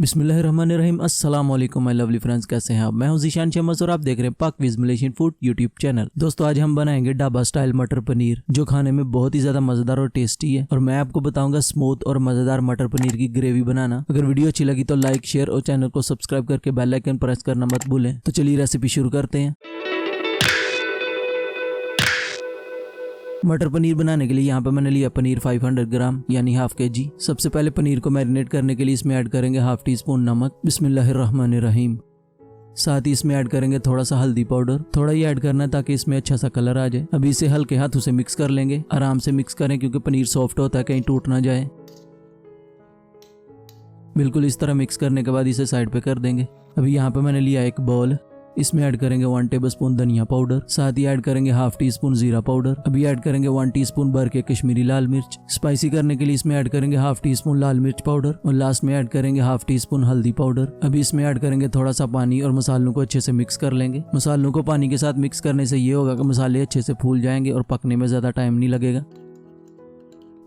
बिस्मिल्लाहिर्रहमानिर्रहीम। अस्सलाम वालेकुम माय लवली फ्रेंड्स, कैसे हैं आप? मैं हूं जीशान शमस और आप देख रहे हैं पाक विज मलेशियन फूड यूट्यूब चैनल। दोस्तों, आज हम बनाएंगे ढाबा स्टाइल मटर पनीर, जो खाने में बहुत ही ज्यादा मजेदार और टेस्टी है। और मैं आपको बताऊंगा स्मूथ और मजेदार मटर पनीर की ग्रेवी बनाना। अगर वीडियो अच्छी लगी तो लाइक, शेयर और चैनल को सब्सक्राइब करके बेल आइकन प्रेस करना मत भूलें। तो चलिए रेसिपी शुरू करते हैं। मटर पनीर बनाने के लिए यहाँ पे मैंने लिया पनीर 500 ग्राम यानी हाफ kg। सबसे पहले पनीर को मैरिनेट करने के लिए इसमें ऐड करेंगे हाफ टी स्पून नमक, बिस्मिल्लाहिर्रहमानिर्रहीम। साथ ही इसमें ऐड करेंगे थोड़ा सा हल्दी पाउडर, थोड़ा ही ऐड करना है ताकि इसमें अच्छा सा कलर आ जाए। अभी इसे हल्के हाथों से मिक्स कर लेंगे। आराम से मिक्स करें क्योंकि पनीर सॉफ्ट होता है, कहीं टूट ना जाए। बिल्कुल इस तरह मिक्स करने के बाद इसे साइड पे कर देंगे। अभी यहाँ पे मैंने लिया एक बाउल, इसमें ऐड करेंगे 1 टेबलस्पून धनिया पाउडर, साथ ही ऐड करेंगे हाफ टी स्पून जीरा पाउडर। अभी ऐड करेंगे 1 टीस्पून भर के कश्मीरी लाल मिर्च। स्पाइसी करने के लिए इसमें ऐड करेंगे हाफ टी स्पून लाल मिर्च पाउडर और लास्ट में ऐड करेंगे हाफ टी स्पून हल्दी पाउडर। अभी इसमें ऐड करेंगे थोड़ा सा पानी और मसालों को अच्छे से मिक्स कर लेंगे। मसालों को पानी के साथ मिक्स करने से ये होगा कि मसाले अच्छे से फूल जाएंगे और पकने में ज्यादा टाइम नहीं लगेगा।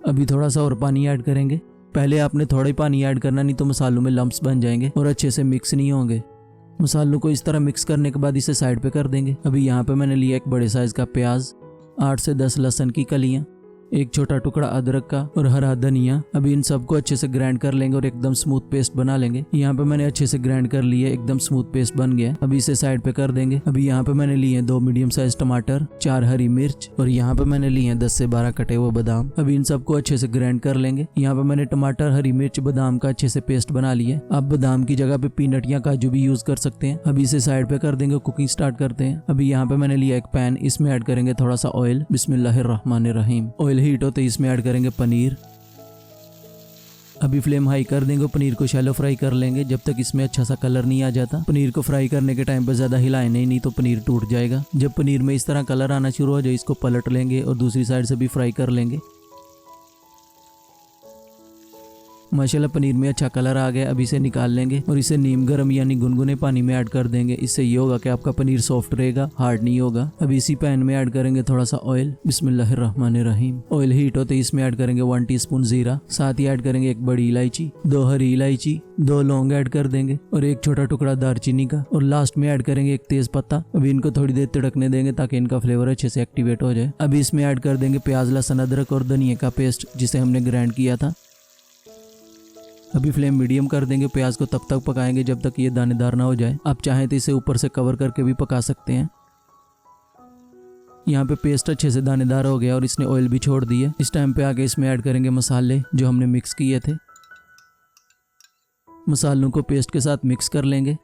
अभी थोड़ा सा और पानी ऐड करेंगे। पहले आपने थोड़ा ही पानी ऐड करना, नहीं तो मसालों में लम्प्स बन जाएंगे और अच्छे से मिक्स नहीं होंगे। मसालों को इस तरह मिक्स करने के बाद इसे साइड पे कर देंगे। अभी यहाँ पे मैंने लिया एक बड़े साइज का प्याज, 8 से 10 लहसुन की कलियां, एक छोटा टुकड़ा अदरक का और हरा धनिया। अभी इन सबको अच्छे से ग्राइंड कर लेंगे और एकदम स्मूथ पेस्ट बना लेंगे। यहाँ पे मैंने अच्छे से ग्राइंड कर लिया, एकदम स्मूथ पेस्ट बन गया। अभी इसे साइड पे कर देंगे। अभी यहाँ पे मैंने लिए 2 मीडियम साइज टमाटर, 4 हरी मिर्च और यहाँ पे मैंने लिए 10 से 12 कटे हुए बादाम। अभी इन सबको अच्छे से ग्राइंड कर लेंगे। यहाँ पे मैंने टमाटर, हरी मिर्च, बादाम का अच्छे से पेस्ट बना लिया। आप बादाम की जगह पे पीनट या काजू भी यूज कर सकते हैं। अभी इसे साइड पे कर देंगे, कुकिंग स्टार्ट करते हैं। अभी यहाँ पे मैंने लिया एक पैन, इसमें ऐड करेंगे थोड़ा सा ऑयल, बिस्मिल्लाहिर्रहमानिर्रहीम। ऑयल हीट होते इसमें ऐड करेंगे पनीर। अभी फ्लेम हाई कर देंगे, पनीर को शैलो फ्राई कर लेंगे जब तक इसमें अच्छा सा कलर नहीं आ जाता। पनीर को फ्राई करने के टाइम पे ज्यादा हिलाएं नहीं तो पनीर टूट जाएगा। जब पनीर में इस तरह कलर आना शुरू हो जाए, इसको पलट लेंगे और दूसरी साइड से भी फ्राई कर लेंगे। माशाल्लाह पनीर में अच्छा कलर आ गया। अभी इसे निकाल लेंगे और इसे नीम गर्म यानी गुनगुने पानी में ऐड कर देंगे। इससे ये होगा कि आपका पनीर सॉफ्ट रहेगा, हार्ड नहीं होगा। अभी इसी पैन में ऐड करेंगे थोड़ा सा ऑयल, बिस्मिल्लाहिर्रहमानिर्रहीम। ऑयल हीट होते इसमें ऐड करेंगे 1 टीस्पून जीरा, साथ ही ऐड करेंगे 1 बड़ी इलायची, 2 हरी इलायची, 2 लौंग ऐड कर देंगे और 1 छोटा टुकड़ा दालचीनी का और लास्ट में ऐड करेंगे 1 तेज पत्ता। अभी इनको थोड़ी देर तड़कने देंगे ताकि इनका फ्लेवर अच्छे से एक्टिवेट हो जाए। अभी इसमें ऐड कर देंगे प्याज, लहसुन, अदरक और धनिया का पेस्ट जिसे हमने ग्राइंड किया था। अभी फ्लेम मीडियम कर देंगे। प्याज को तब तक पकाएंगे जब तक ये दानेदार ना हो जाए। आप चाहें तो इसे ऊपर से कवर करके भी पका सकते हैं। यहाँ पे पेस्ट अच्छे से दानेदार हो गया और इसने ऑयल भी छोड़ दिया। इस टाइम पे आगे इसमें ऐड करेंगे मसाले जो हमने मिक्स किए थे। मसालों को पेस्ट के साथ मिक्स कर लेंगे।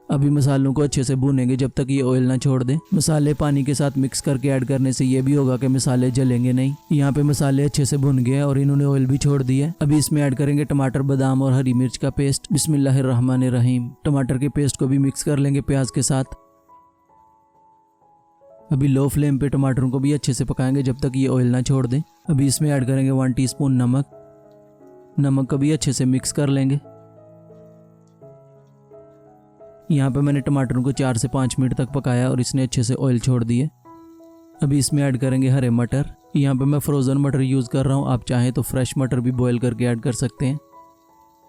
अभी मसालों को अच्छे से भूनेंगे जब तक ये ऑयल ना छोड़ दे। मसाले पानी के साथ मिक्स करके ऐड करने से ये भी होगा कि मसाले जलेंगे नहीं। यहाँ पे मसाले अच्छे से भुन गए और इन्होंने ऑयल भी छोड़ दिया। अभी इसमें ऐड करेंगे टमाटर, बादाम और हरी मिर्च का पेस्ट, बिस्मिल्लाहिर्रहमानिर्रहीम। टमाटर के पेस्ट को भी मिक्स कर लेंगे प्याज के साथ। अभी लो फ्लेम पे टमाटरों को भी अच्छे से पकाएंगे जब तक ये ऑयल ना छोड़ दे। अभी इसमें ऐड करेंगे 1 टीस्पून नमक को भी अच्छे से मिक्स कर लेंगे। यहाँ पे मैंने टमाटरों को 4 से 5 मिनट तक पकाया और इसने अच्छे से ऑयल छोड़ दिए। अभी इसमें ऐड करेंगे हरे मटर। यहाँ पे मैं फ्रोज़न मटर यूज़ कर रहा हूँ, आप चाहें तो फ्रेश मटर भी बॉईल करके ऐड कर सकते हैं।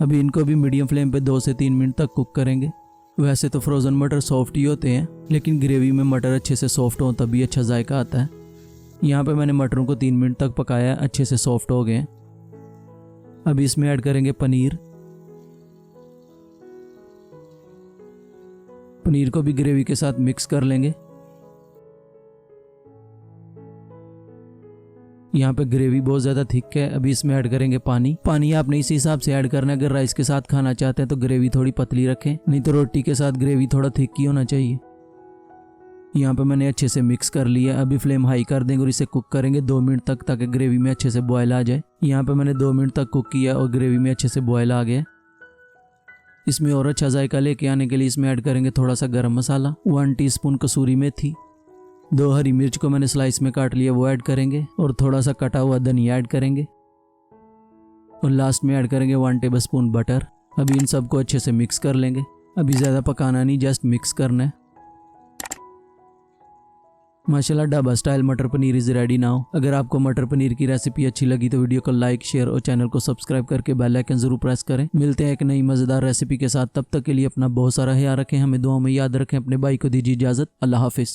अभी इनको भी मीडियम फ्लेम पे 2 से 3 मिनट तक कुक करेंगे। वैसे तो फ्रोज़न मटर सॉफ्ट ही होते हैं, लेकिन ग्रेवी में मटर अच्छे से सॉफ्ट हो तभी अच्छा जायका आता है। यहाँ पे मैंने मटरों को 3 मिनट तक पकाया, अच्छे से सॉफ्ट हो गए। अभी इसमें ऐड करेंगे पनीर को भी ग्रेवी के साथ मिक्स कर लेंगे। यहाँ पे ग्रेवी बहुत ज़्यादा थिक है। अभी इसमें ऐड करेंगे पानी आपने इसी हिसाब से ऐड करना है। अगर राइस के साथ खाना चाहते हैं तो ग्रेवी थोड़ी पतली रखें, नहीं तो रोटी के साथ ग्रेवी थोड़ा थिक ही होना चाहिए। यहाँ पे मैंने अच्छे से मिक्स कर लिया। अभी फ्लेम हाई कर देंगे और इसे कुक करेंगे 2 मिनट तक ताकि ग्रेवी में अच्छे से बॉयल आ जाए। यहाँ पे मैंने 2 मिनट तक कुक किया और ग्रेवी में अच्छे से बॉयल आ गया। इसमें और अच्छा जायका लेके आने के लिए इसमें ऐड करेंगे थोड़ा सा गरम मसाला, 1 टीस्पून कसूरी मेथी, 2 हरी मिर्च को मैंने स्लाइस में काट लिया वो ऐड करेंगे और थोड़ा सा कटा हुआ धनिया ऐड करेंगे और लास्ट में ऐड करेंगे 1 टेबलस्पून बटर। अभी इन सबको अच्छे से मिक्स कर लेंगे। अभी ज़्यादा पकाना नहीं, जस्ट मिक्स करना है। माशाल्लाह ढाबा स्टाइल मटर पनीर इज रेडी नाउ। अगर आपको मटर पनीर की रेसिपी अच्छी लगी तो वीडियो को लाइक, शेयर और चैनल को सब्सक्राइब करके बेल आइकन जरूर प्रेस करें। मिलते हैं एक नई मजेदार रेसिपी के साथ, तब तक के लिए अपना बहुत सारा ख्याल रखें, हमें दुआओं में याद रखें। अपने भाई को दीजिए इजाजत। अल्लाह हाफिज।